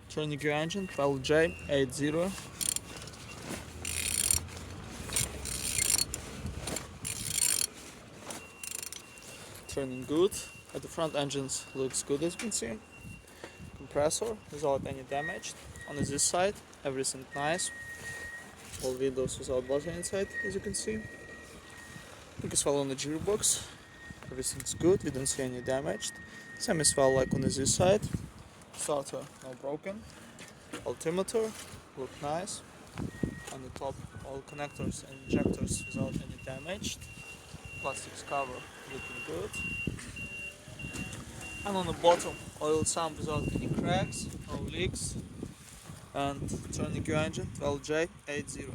Turning your engine, 12J80. Turning good. At the front engines looks good, as you can see. Compressor without any damage. On this side, everything nice. All windows without button inside, as you can see. Look as well on the gearbox. Everything's good, we don't see any damage. Same as well like on this side. Starter no broken. Altimeter look nice. On the top, all connectors and injectors without any damage. Plastics cover looking good. And on the bottom, oil sump without any cracks, no leaks. And turning your engine, 12J80.